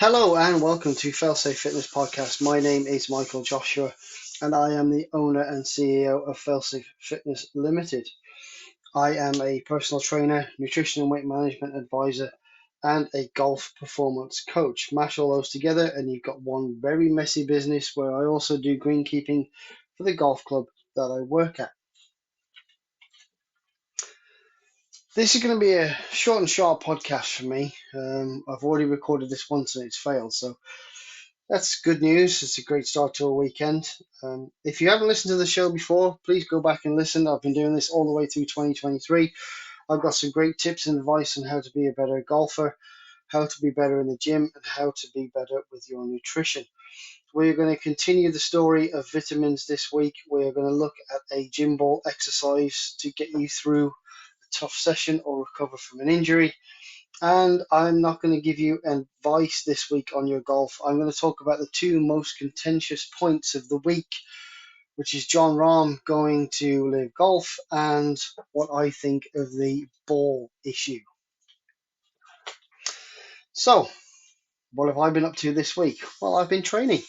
Hello and welcome to Failsafe Fitness Podcast. My name is Michael Joshua and I am the owner and CEO of Failsafe Fitness Limited. I am a personal trainer, nutrition and weight management advisor, and a golf performance coach. Mash all those together and you've got one very messy business where I also do greenkeeping for the golf club that I work at. This is going to be a short and sharp podcast for me. I've already recorded this once and it's failed, so that's good news. It's a great start to a weekend. If you haven't listened to the show before, please go back and listen. I've been doing this all the way through 2023. I've got some great tips and advice on how to be a better golfer, how to be better in the gym, and how to be better with your nutrition. We're going to continue the story of vitamins this week. We're going to look at a gym ball exercise to get you through a tough session or recover from an injury. And I'm not going to give you advice this week on your golf. I'm going to talk about the two most contentious points of the week, which is Jon Rahm going to Live Golf and what I think of the ball issue. So, what have I been up to this week? Well, I've been training.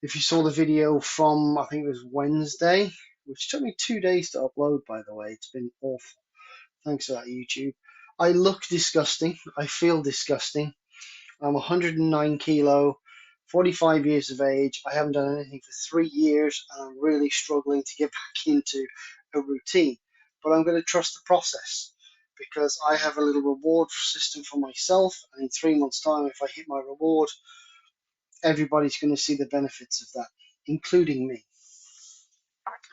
If you saw the video from, I think it was Wednesday, which took me 2 days to upload, by the way, it's been awful. Thanks for that, YouTube. I look disgusting. I feel disgusting. I'm 109 kilo, 45 years of age. I haven't done anything for 3 years, and I'm really struggling to get back into a routine. But I'm going to trust the process because I have a little reward system for myself. And in 3 months' time, if I hit my reward, everybody's going to see the benefits of that, including me.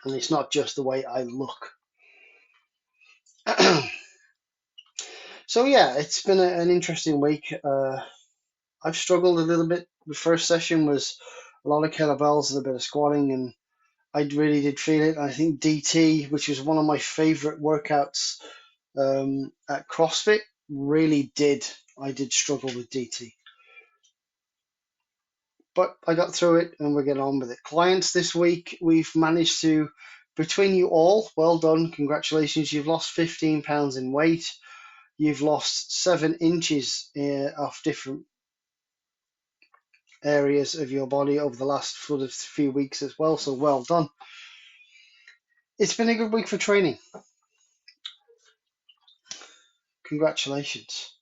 And it's not just the way I look. So, yeah, it's been an interesting week. I've struggled a little bit. The first session was a lot of kettlebells and a bit of squatting, and I really did feel it. I think DT, which was one of my favorite workouts at CrossFit, really did. I did struggle with DT. But I got through it and we're getting on with it. Clients this week, we've managed to, between you all, well done, congratulations. You've lost 15 pounds in weight. You've lost 7 inches of different areas of your body over the last sort of few weeks as well. So well done. It's been a good week for training. Congratulations.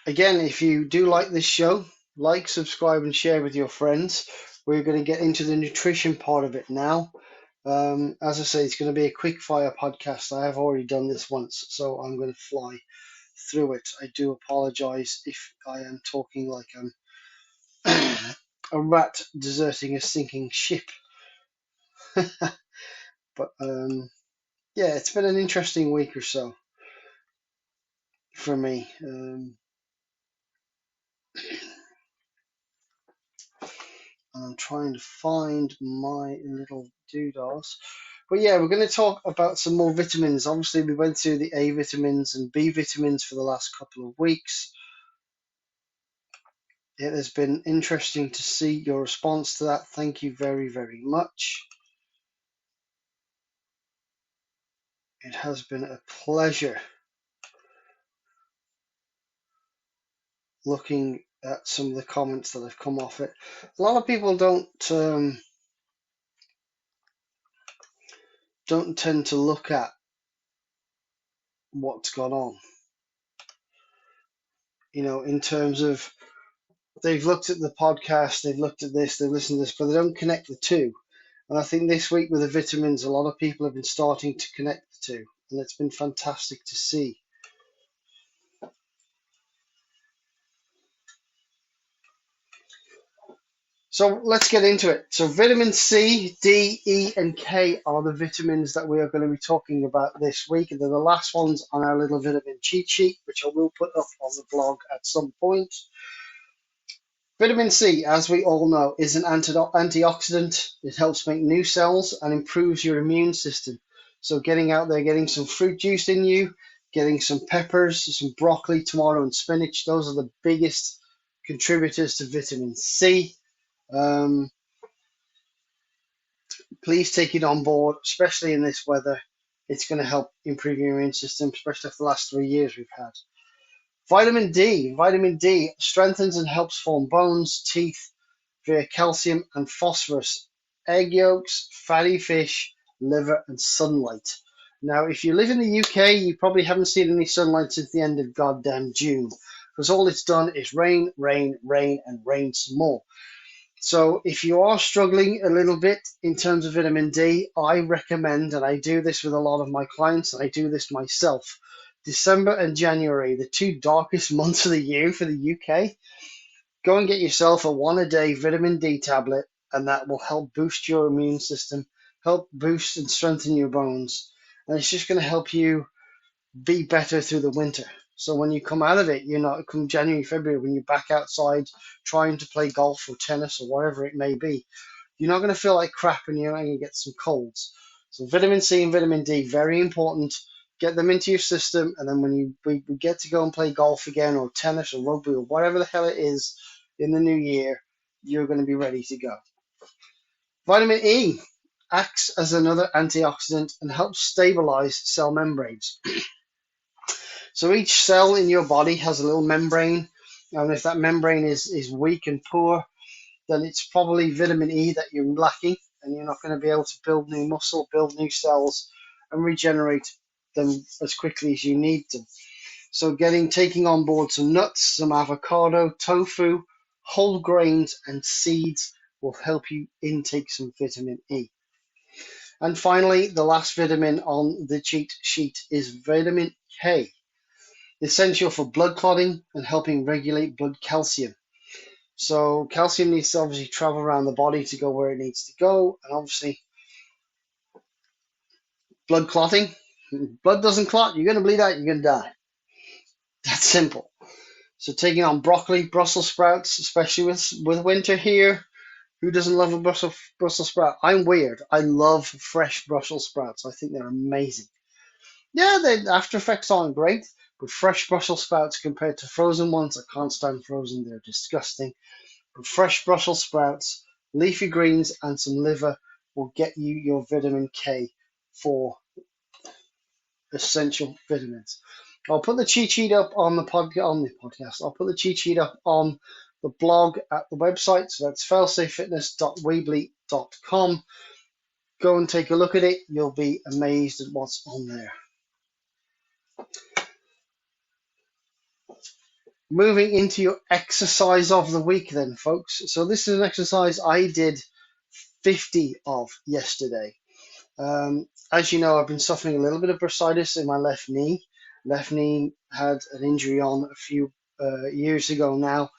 Again, if you do like this show, like, subscribe, and share with your friends. We're going to get into the nutrition part of it now. As I say, it's going to be a quick fire podcast. I have already done this once, so I'm going to fly through it. I do apologize if I am talking like I'm a rat deserting a sinking ship. But yeah, it's been an interesting week or so for me. I'm trying to find my little doodahs. But yeah, we're going to talk about some more vitamins. Obviously, we went through the A vitamins and B vitamins for the last couple of weeks. It has been interesting to see your response to that. Thank you very, very much. It has been a pleasure looking at some of the comments that have come off it. A lot of people don't tend to look at what's gone on. You know, in terms of they've looked at the podcast, they've looked at this, they've listened to this, but they don't connect the two. And I think this week with the vitamins, a lot of people have been starting to connect the two, and it's been fantastic to see. So let's get into it. So vitamin C, D, E, and K are the vitamins that we are going to be talking about this week. And they're the last ones on our little vitamin cheat sheet, which I will put up on the blog at some point. Vitamin C, as we all know, is an antioxidant. It helps make new cells and improves your immune system. So getting out there, getting some fruit juice in you, getting some peppers, some broccoli, tomato, and spinach, those are the biggest contributors to vitamin C. Please take it on board, especially in this weather. It's going to help improve your immune system, especially after the last 3 years we've had. Vitamin D strengthens and helps form bones, teeth via calcium and phosphorus, egg yolks, fatty fish, liver, and sunlight. Now, if you live in the UK, you probably haven't seen any sunlight since the end of goddamn June, because all it's done is rain, rain, rain, and rain some more. So if you are struggling a little bit in terms of vitamin D, I recommend, and I do this with a lot of my clients, and I do this myself, December and January, the two darkest months of the year for the UK, go and get yourself a one a day vitamin D tablet, and that will help boost your immune system, help boost and strengthen your bones. And it's just going to help you be better through the winter. So when you come out of it, you're not come January, February, when you're back outside trying to play golf or tennis or whatever it may be, you're not going to feel like crap and you're not going to get some colds. So vitamin C and vitamin D, very important. Get them into your system, and then when we get to go and play golf again or tennis or rugby or whatever the hell it is in the new year, you're going to be ready to go. Vitamin E acts as another antioxidant and helps stabilize cell membranes. So each cell in your body has a little membrane, and if that membrane is weak and poor, then it's probably vitamin E that you're lacking, and you're not going to be able to build new muscle, build new cells, and regenerate them as quickly as you need them. So taking on board some nuts, some avocado, tofu, whole grains, and seeds will help you intake some vitamin E. And finally, the last vitamin on the cheat sheet is vitamin K, essential for blood clotting and helping regulate blood calcium. So calcium needs to obviously travel around the body to go where it needs to go, and obviously blood clotting. Blood doesn't clot, you're going to bleed out, you're going to die. That's simple. So taking on broccoli, Brussels sprouts, especially with winter here. Who doesn't love a Brussels sprout? I'm weird. I love fresh Brussels sprouts. I think they're amazing. Yeah, the after effects aren't great, but fresh Brussels sprouts compared to frozen ones, I can't stand frozen. They're disgusting. But fresh Brussels sprouts, leafy greens, and some liver will get you your vitamin K for essential vitamins. I'll put the cheat sheet up on the podcast. I'll put the cheat sheet up on the blog at the website. So that's failsafefitness.weebly.com. Go and take a look at it. You'll be amazed at what's on there. Moving into your exercise of the week then, folks. So this is an exercise I did 50 of yesterday. As you know, I've been suffering a little bit of bursitis in my left knee. Left knee had an injury on a few years ago now,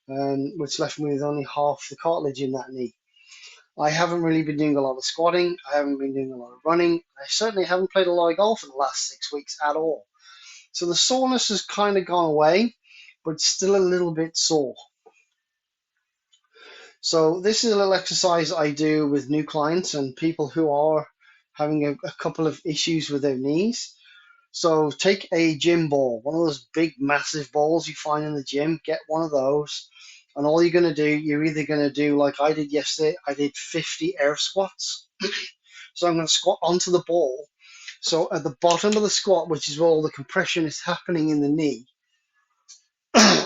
which left me with only half the cartilage in that knee. I haven't really been doing a lot of squatting. I haven't been doing a lot of running. I certainly haven't played a lot of golf in the last 6 weeks at all. So the soreness has kind of gone away, but it's still a little bit sore. So this is a little exercise I do with new clients and people who are having a couple of issues with their knees. So take a gym ball, one of those big, massive balls you find in the gym, get one of those. And all you're going to do, you're either going to do like I did yesterday, I did 50 air squats. So I'm going to squat onto the ball. So at the bottom of the squat, which is where all the compression is happening in the knee,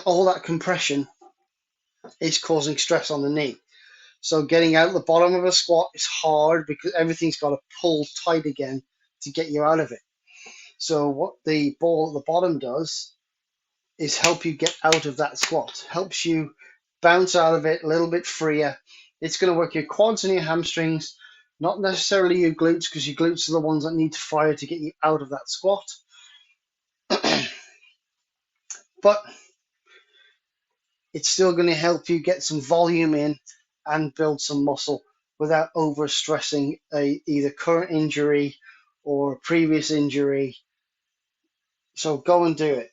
all that compression is causing stress on the knee. So getting out the bottom of a squat is hard because everything's got to pull tight again to get you out of it. So what the ball at the bottom does is help you get out of that squat, helps you bounce out of it a little bit freer. It's going to work your quads and your hamstrings, not necessarily your glutes, because your glutes are the ones that need to fire to get you out of that squat. But it's still going to help you get some volume in and build some muscle without overstressing either current injury or previous injury. So go and do it.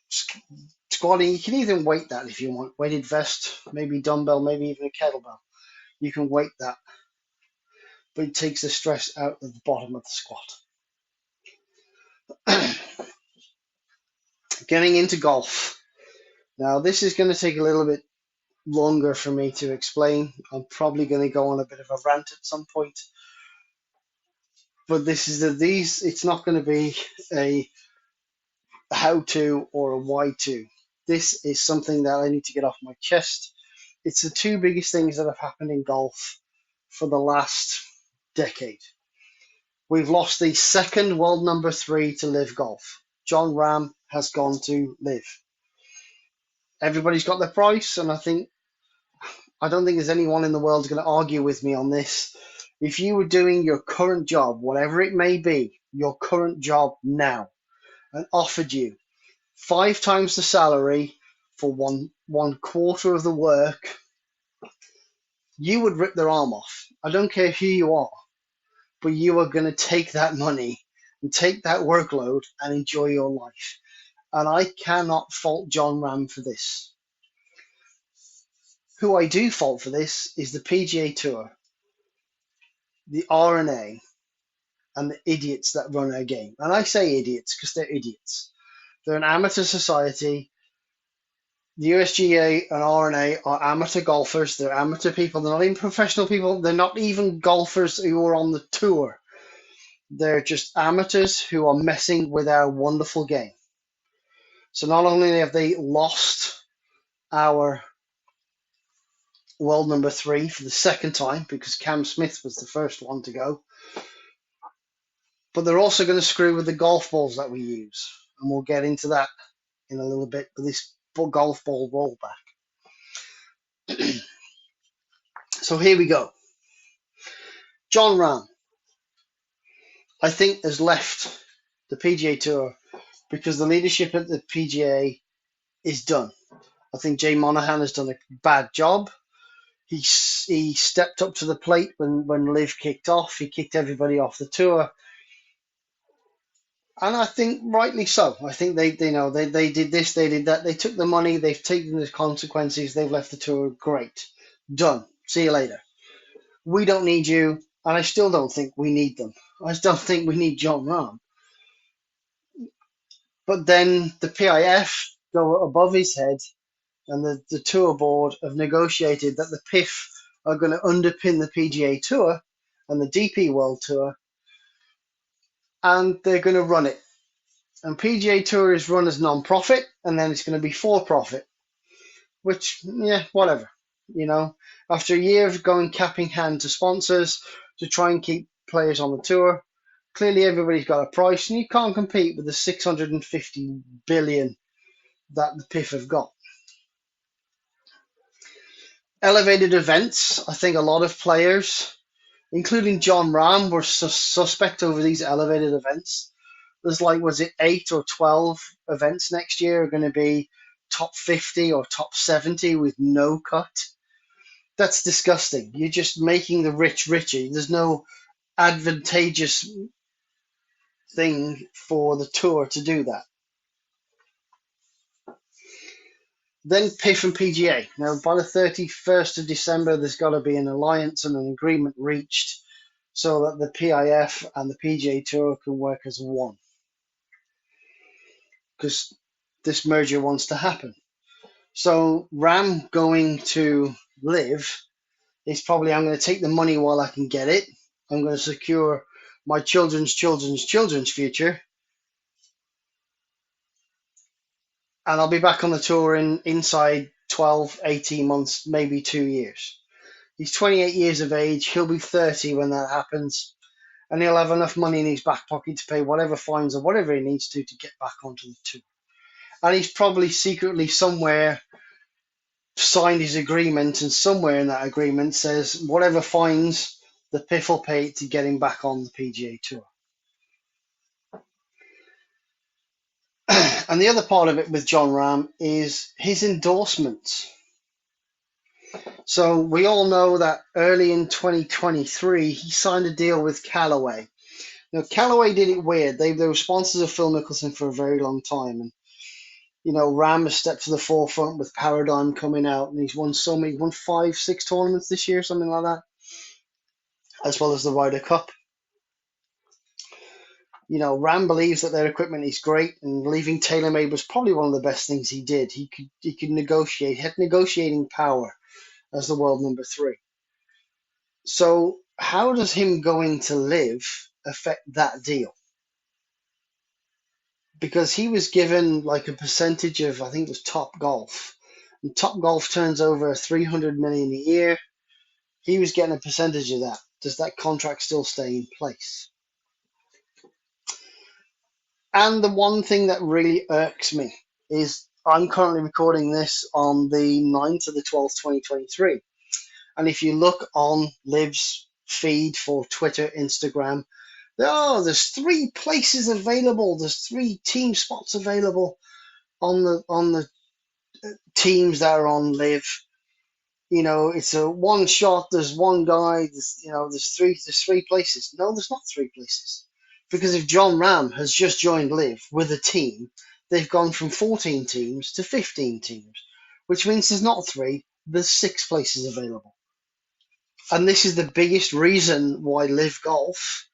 Squatting, you can even weight that if you want. Weighted vest, maybe dumbbell, maybe even a kettlebell. You can weight that. But it takes the stress out of the bottom of the squat. Getting into golf. Now, this is going to take a little bit longer for me to explain. I'm probably going to go on a bit of a rant at some point. But it's not going to be a how to or a why to. this is something that I need to get off my chest. It's the two biggest things that have happened in golf for the last decade. We've lost the second world number 3 to Live Golf. Jon Rahm has gone to Live. Everybody's got their price, and I don't think there's anyone in the world going to argue with me on this. If you were doing your current job, whatever it may be, your current job now, and offered you 5 times the salary for one quarter of the work, you would rip their arm off. I don't care who you are, but you are going to take that money and take that workload and enjoy your life. And I cannot fault Jon Rahm for this. Who I do fault for this is the PGA Tour, the R&A, and the idiots that run our game. And I say idiots because they're idiots. They're an amateur society. The USGA and R&A are amateur golfers. They're amateur people. They're not even professional people. They're not even golfers who are on the tour. They're just amateurs who are messing with our wonderful game. So not only have they lost our world number 3 for the second time, because Cam Smith was the first one to go, but they're also going to screw with the golf balls that we use. And we'll get into that in a little bit with this golf ball rollback. So here we go. Jon Rahm, I think, has left the PGA Tour because the leadership at the PGA is done. I think Jay Monahan has done a bad job. He stepped up to the plate when Liv kicked off. He kicked everybody off the tour. And I think rightly so. I think they did this, they did that. They took the money, they've taken the consequences, they've left the tour. Great. Done. See you later. We don't need you, and I still don't think we need them. I still think we need Jon Rahm. But then the PIF go above his head, and the tour board have negotiated that the PIF are going to underpin the PGA Tour and the DP World Tour, and they're going to run it. And PGA Tour is run as non-profit, and then it's going to be for-profit, which, yeah, whatever. After a year of going cap in hand to sponsors to try and keep players on the tour, clearly everybody's got a price, and you can't compete with the 650 billion that the PIF have got. Elevated events, I think a lot of players, including Jon Rahm, were suspect over these elevated events. There's 8 or 12 events next year are going to be top 50 or top 70 with no cut. That's disgusting. You're just making the rich richer. There's no advantageous thing for the tour to do that. Then PIF and PGA. Now, by the 31st of December, there's got to be an alliance and an agreement reached so that the PIF and the PGA Tour can work as one. Because this merger wants to happen. So Rahm going to Live is probably, I'm going to take the money while I can get it. I'm going to secure my children's future. And I'll be back on the tour inside 12, 18 months, maybe 2 years. He's 28 years of age. He'll be 30 when that happens. And he'll have enough money in his back pocket to pay whatever fines or whatever he needs to get back onto the tour. And he's probably secretly somewhere signed his agreement, and somewhere in that agreement says whatever fines the PIF will pay to get him back on the PGA Tour. And the other part of it with Jon Rahm is his endorsements. So we all know that early in 2023, he signed a deal with Callaway. Now, Callaway did it weird. They were sponsors of Phil Mickelson for a very long time. And, Rahm has stepped to the forefront with Paradigm coming out. And he's won 5, 6 tournaments this year, something like that, as well as the Ryder Cup. Rahm believes that their equipment is great, and leaving TaylorMade was probably one of the best things he did. He could negotiate, had negotiating power as the world number 3. So how does him going to Live affect that deal? because he was given like a percentage of, I think it was Top Golf. And Top Golf turns over 300 million a year. He was getting a percentage of that. Does that contract still stay in place? And the one thing that really irks me is I'm currently recording this on the 9th of the 12th, 2023. And if you look on Liv's feed for Twitter, Instagram, there's 3 places available. There's 3 team spots available on the teams that are on Live. You know, it's a one shot. There's one guy. There's 3 places. No, there's not 3 places, because if John Ram has just joined Live with a team, they've gone from 14 teams to 15 teams, which means there's not 3. There's 6 places available, and this is the biggest reason why Live Golf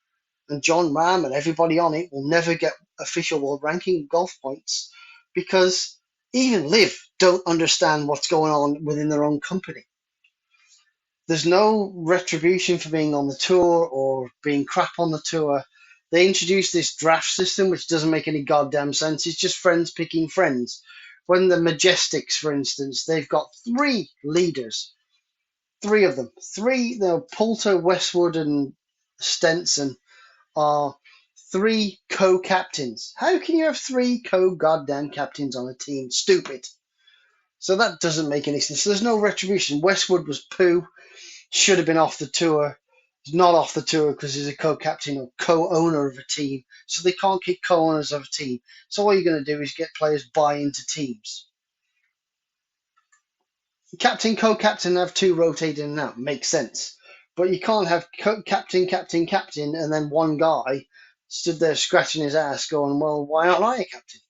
and John Ram and everybody on it will never get official world ranking golf points, because even Live don't understand what's going on within their own company. There's no retribution for being on the tour or being crap on the tour. They introduced this draft system, which doesn't make any goddamn sense. It's just friends picking friends. When the Majestics, for instance, they've got 3 leaders, 3 of them. 3, Poulter, Westwood, and Stenson are 3 co-captains. How can you have 3 co-goddamn captains on a team? Stupid. So that doesn't make any sense. There's no retribution. Westwood was poo. Should have been off the tour. He's not off the tour because he's a co-captain or co-owner of a team. So they can't kick co-owners of a team. So all you're going to do is get players buy into teams. Captain, co-captain, have 2 rotating in and out. Makes sense. But you can't have captain, captain, captain, and then one guy stood there scratching his ass going, well, why aren't I a captain?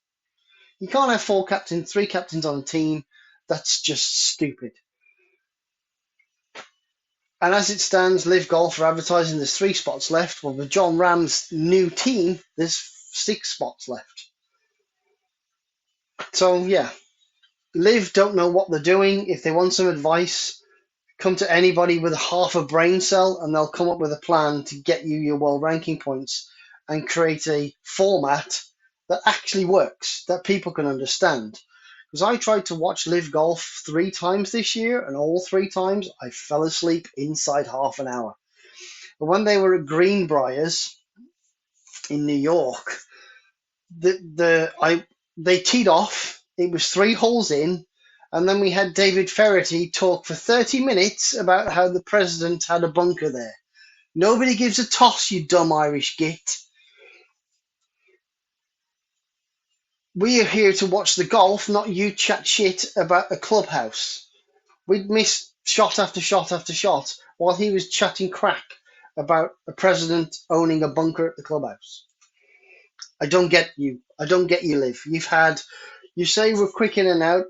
You can't have 4 captains, 3 captains on a team. That's just stupid. And as it stands, Live Golf are advertising there's 3 spots left. Well, with John Ram's new team, there's 6 spots left. So, yeah, Live don't know what they're doing. If they want some advice, come to anybody with half a brain cell and they'll come up with a plan to get you your world ranking points and create a format that actually works, that people can understand. Because I tried to watch Live Golf 3 times this year, and all 3 times I fell asleep inside half an hour. But when they were at Greenbriers in New York, they teed off. It was 3 holes in, and then we had David Ferretti talk for 30 minutes about how the president had a bunker there. Nobody gives a toss, you dumb Irish git. We are here to watch the golf, not you chat shit about a clubhouse. We'd miss shot after shot after shot while he was chatting crap about a president owning a bunker at the clubhouse. I don't get you. I don't get you, Liv. You say we're quick in and out.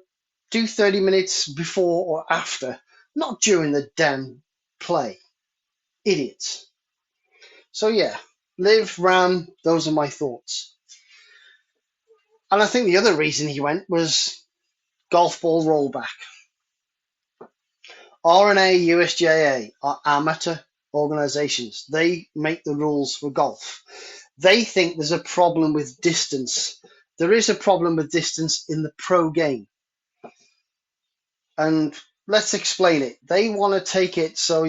Do 30 minutes before or after, not during the damn play. Idiots. So yeah, Liv, Ram, those are my thoughts. And I think the other reason he went was golf ball rollback. R&A, USGA are amateur organizations. They make the rules for golf. They think there's a problem with distance. There is a problem with distance in the pro game. And let's explain it. They want to take it so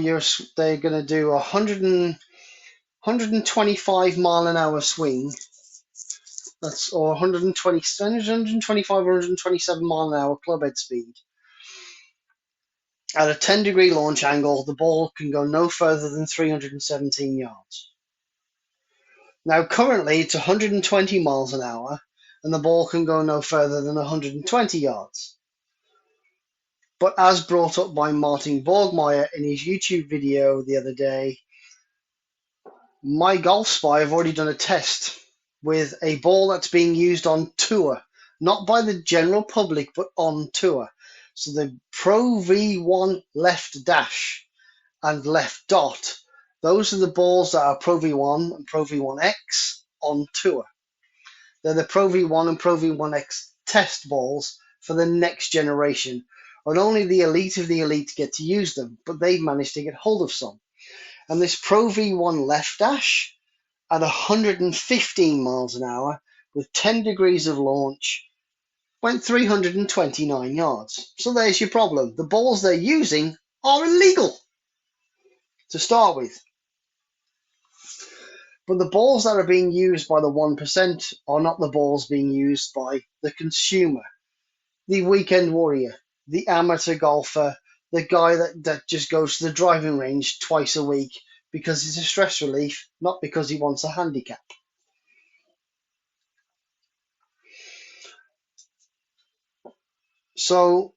they're going to do 125 mile an hour swing. Or 125 or 127 mile an hour club head speed. At a 10-degree launch angle, the ball can go no further than 317 yards. Now, currently, it's 120 miles an hour, and the ball can go no further than 120 yards. But as brought up by Martin Borgmeier in his YouTube video the other day, my Golf Spy have already done a test with a ball that's being used on tour, not by the general public, but on tour. So the Pro V1 left dash and left dot, those are the balls that are Pro V1 and Pro V1X on tour. They're the Pro V1 and Pro V1X test balls for the next generation. And only the elite of the elite get to use them, but they've managed to get hold of some. And this Pro V1 left dash at 115 miles an hour with 10 degrees of launch, went 329 yards. So there's your problem. The balls they're using are illegal to start with. But the balls that are being used by the 1% are not the balls being used by the consumer, the weekend warrior, the amateur golfer, the guy that just goes to the driving range twice a week because it's a stress relief, not because he wants a handicap. So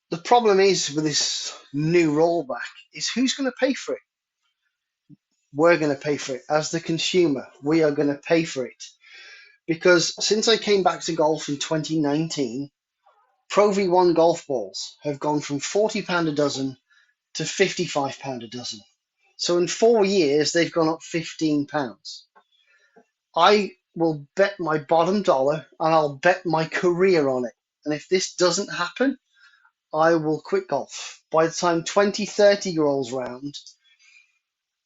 the problem is with this new rollback is who's going to pay for it? We're going to pay for it. As the consumer, we are going to pay for it. Because since I came back to golf in 2019, Pro V1 golf balls have gone from £40 a dozen to £55 a dozen. So in 4 years, they've gone up £15. I will bet my bottom dollar and I'll bet my career on it. And if this doesn't happen, I will quit golf. By the time 2030 rolls round,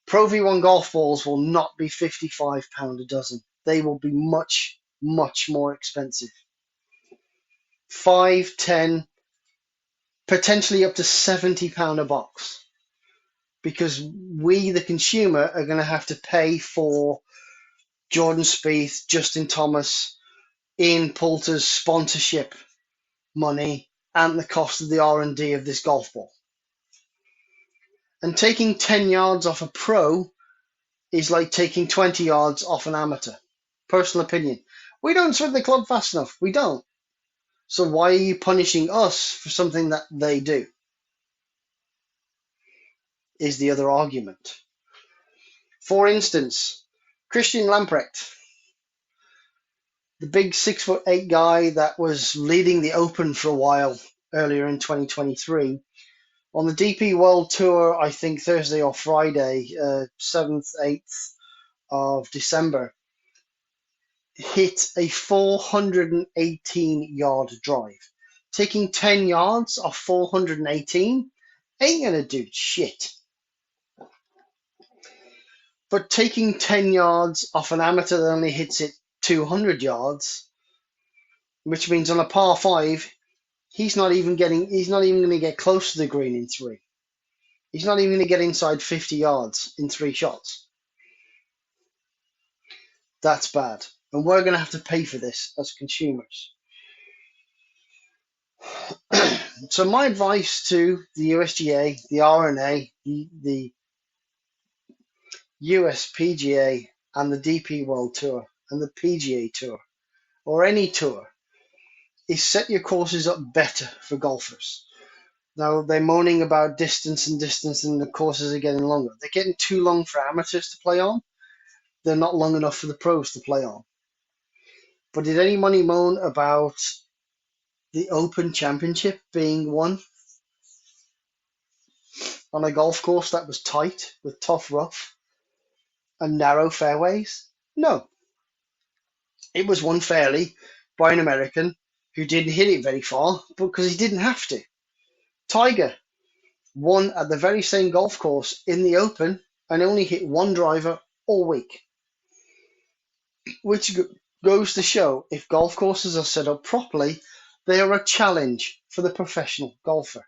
Pro V1 golf balls will not be £55 a dozen. They will be much, much more expensive. 5, 10, potentially up to £70 a box. Because we, the consumer, are going to have to pay for Jordan Spieth, Justin Thomas, Ian Poulter's sponsorship money and the cost of the R&D of this golf ball. And taking 10 yards off a pro is like taking 20 yards off an amateur. Personal opinion. We don't swing the club fast enough. We don't. So why are you punishing us for something that they do? Is the other argument. For instance, Christian Lamprecht, the big 6'8" guy that was leading the Open for a while earlier in 2023, on the DP World Tour, I think Thursday or Friday, 7th, 8th of December, hit a 418-yard drive. Taking 10 yards off 418 ain't going to do shit. But taking 10 yards off an amateur that only hits it 200 yards, which means on a par 5, he's not even going to get close to the green in 3. He's not even going to get inside 50 yards in 3 shots. That's bad. And we're going to have to pay for this as consumers. So my advice to the USGA, the R&A, the USPGA, and the DP World Tour, and the PGA Tour, or any tour, is set your courses up better for golfers. Now, they're moaning about distance, and the courses are getting longer. They're getting too long for amateurs to play on. They're not long enough for the pros to play on. But did anybody moan about the Open Championship being won on a golf course that was tight with tough rough and narrow fairways? No. It was won fairly by an American who didn't hit it very far because he didn't have to. Tiger won at the very same golf course in the Open and only hit one driver all week. Which goes to show if golf courses are set up properly, they are a challenge for the professional golfer.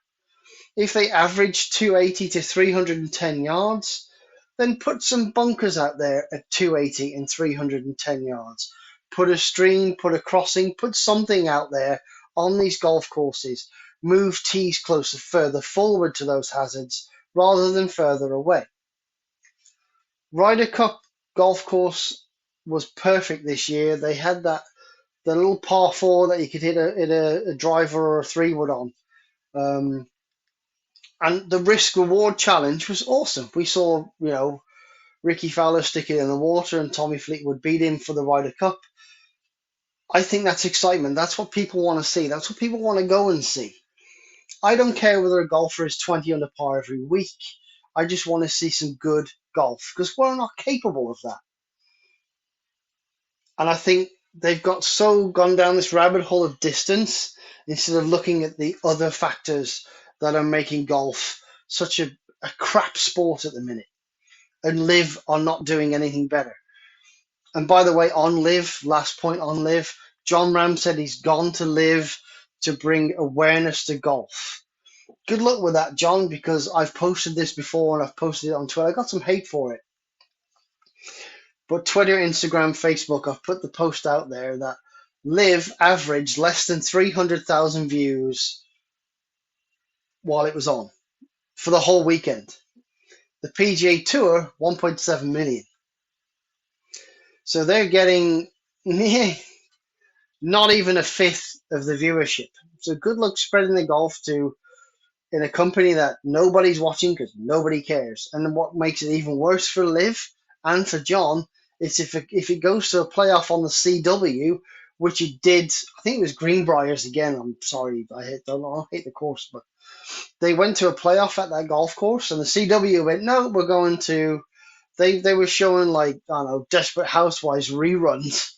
If they average 280 to 310 yards, then put some bunkers out there at 280 and 310 yards. Put a stream, put a crossing, put something out there on these golf courses. Move tees closer, further forward to those hazards rather than further away. Ryder Cup golf course was perfect this year. They had the little par 4 that you could hit a driver or a 3-wood on. And the risk reward challenge was awesome. We saw, Ricky Fowler stick it in the water and Tommy Fleetwood beat him for the Ryder Cup. I think that's excitement. That's what people want to see. That's what people want to go and see. I don't care whether a golfer is 20 under par every week. I just want to see some good golf because we're not capable of that. And I think they've gone down this rabbit hole of distance instead of looking at the other factors that are making golf such a crap sport at the minute. And Live are not doing anything better. And by the way, on Live, last point on Live, John Ram said he's gone to Live to bring awareness to golf. Good luck with that, John, because I've posted this before and I've posted it on Twitter. I got some hate for it. But Twitter, Instagram, Facebook, I've put the post out there that Live averaged less than 300,000 views while it was on for the whole weekend. The PGA Tour, 1.7 million. So they're getting not even a fifth of the viewership. So good luck spreading the golf to in a company that nobody's watching because nobody cares. And what makes it even worse for Liv and for John is if it goes to a playoff on the CW, which it did, I think it was Greenbriers again. I'm sorry, I hate the course, but they went to a playoff at that golf course, and the CW went, no, we're going to. They were showing like I don't know Desperate Housewives reruns,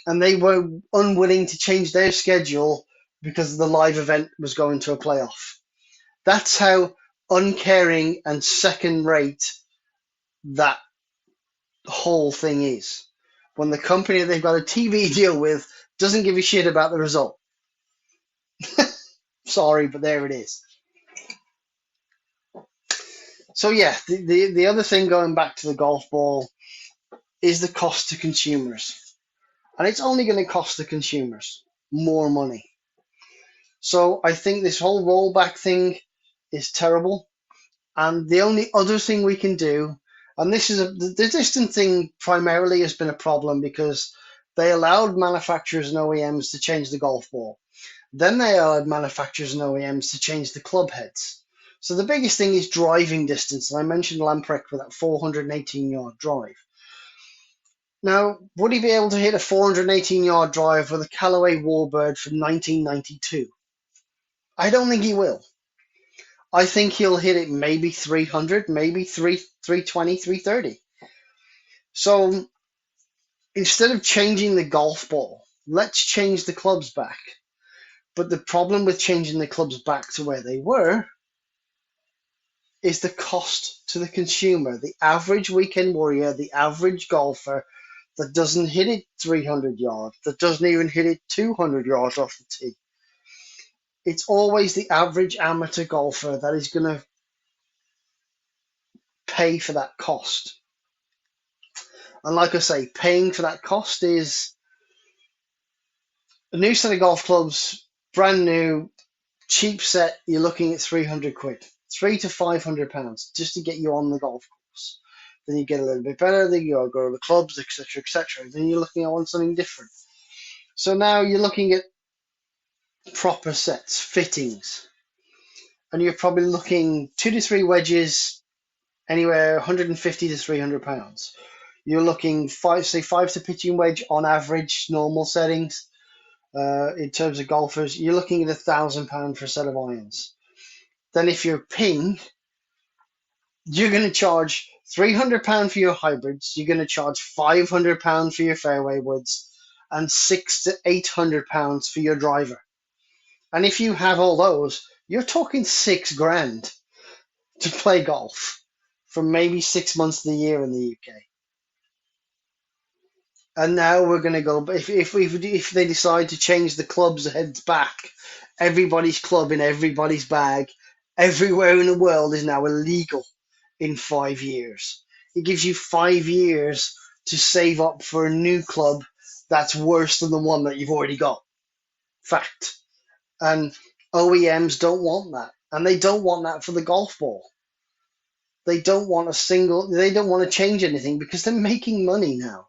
and they were unwilling to change their schedule because the live event was going to a playoff. That's how uncaring and second rate that whole thing is. When the company they've got a TV deal with doesn't give a shit about the result. Sorry, but there it is. So yeah, the other thing going back to the golf ball is the cost to consumers. And it's only going to cost the consumers more money. So I think this whole rollback thing is terrible. And the only other thing we can do, and the distant thing primarily has been a problem because they allowed manufacturers and OEMs to change the golf ball. Then they allowed manufacturers and OEMs to change the club heads. So the biggest thing is driving distance. And I mentioned Lamprecht with that 418-yard drive. Now, would he be able to hit a 418-yard drive with a Callaway Warbird from 1992? I don't think he will. I think he'll hit it maybe 300, maybe 320, 330. So instead of changing the golf ball, let's change the clubs back. But the problem with changing the clubs back to where they were is the cost to the consumer. The average weekend warrior, the average golfer that doesn't hit it 300 yards, that doesn't even hit it 200 yards off the tee. It's always the average amateur golfer that is going to pay for that cost. And like I say, paying for that cost is a new set of golf clubs, brand new, cheap set. You're looking at 300 quid, £300 to £500 just to get you on the golf course. Then you get a little bit better. Then you go to the clubs, etc., etc. Then you're looking at something different. So now you're looking at proper sets, fittings, and you're probably looking 2 to 3 wedges, anywhere 150 to £300. You're looking five to pitching wedge on average, normal settings. In terms of golfers, you're looking at £1,000 for a set of irons. Then if you're ping, you're going to charge £300 for your hybrids. You're going to charge £500 for your fairway woods, and £600 to £800 for your driver. And if you have all those, you're talking £6,000 to play golf for maybe 6 months of the year in the UK. And now we're going to go. If they decide to change the clubs heads back, everybody's club in everybody's bag, everywhere in the world is now illegal in 5 years. It gives you 5 years to save up for a new club that's worse than the one that you've already got. Fact. And OEMs don't want that, and they don't want that for the golf ball. They don't want They don't want to change anything because they're making money now.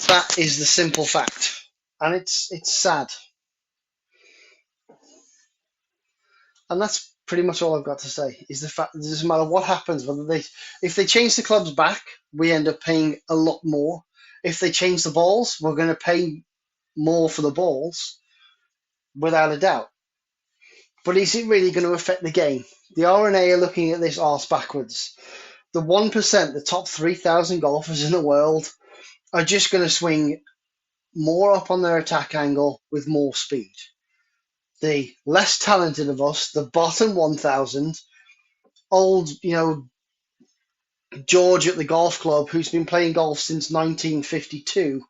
That is the simple fact, and it's sad. And that's pretty much all I've got to say. Is the fact that it doesn't matter what happens, if they change the clubs back, we end up paying a lot more. If they change the balls, we're going to pay more for the balls, without a doubt. But is it really going to affect the game? The R&A are looking at this arse backwards. The 1%, the top 3,000 golfers in the world, are just going to swing more up on their attack angle with more speed. The less talented of us, the bottom 1,000, old, George at the golf club who's been playing golf since 1952,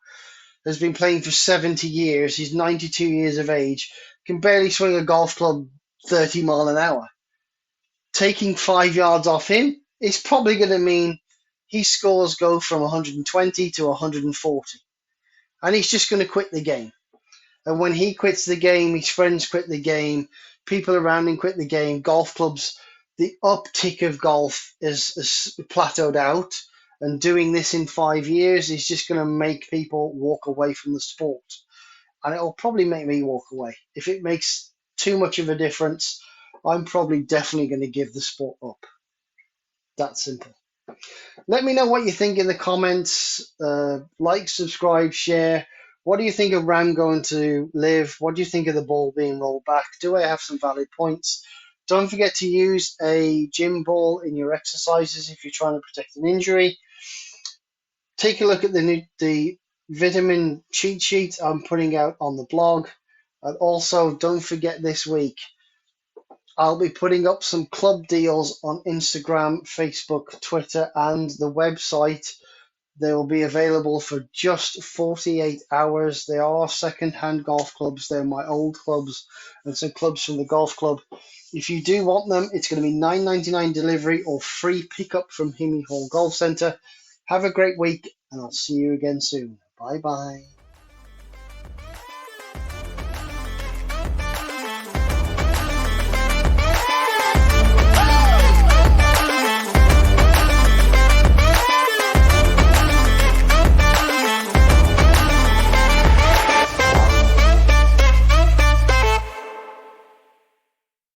has been playing for 70 years. He's 92 years of age, can barely swing a golf club 30 mile an hour. Taking 5 yards off him is probably going to mean his scores go from 120 to 140. And he's just going to quit the game. And when he quits the game, his friends quit the game, people around him quit the game, golf clubs, the uptick of golf is plateaued out. And doing this in 5 years is just going to make people walk away from the sport. And it'll probably make me walk away. If it makes too much of a difference, I'm probably definitely going to give the sport up. That simple. Let me know what you think in the comments. Like, subscribe, share. What do you think of Ram going to live? What do you think of the ball being rolled back? Do I have some valid points? Don't forget to use a gym ball in your exercises if you're trying to protect an injury. Take a look at the vitamin cheat sheet I'm putting out on the blog. And also, don't forget this week, I'll be putting up some club deals on Instagram, Facebook, Twitter, and the website. They will be available for just 48 hours. They are second-hand golf clubs. They're my old clubs and some clubs from the golf club. If you do want them, it's going to be $9.99 delivery or free pickup from Himmy Hall Golf Centre. Have a great week, and I'll see you again soon. Bye-bye.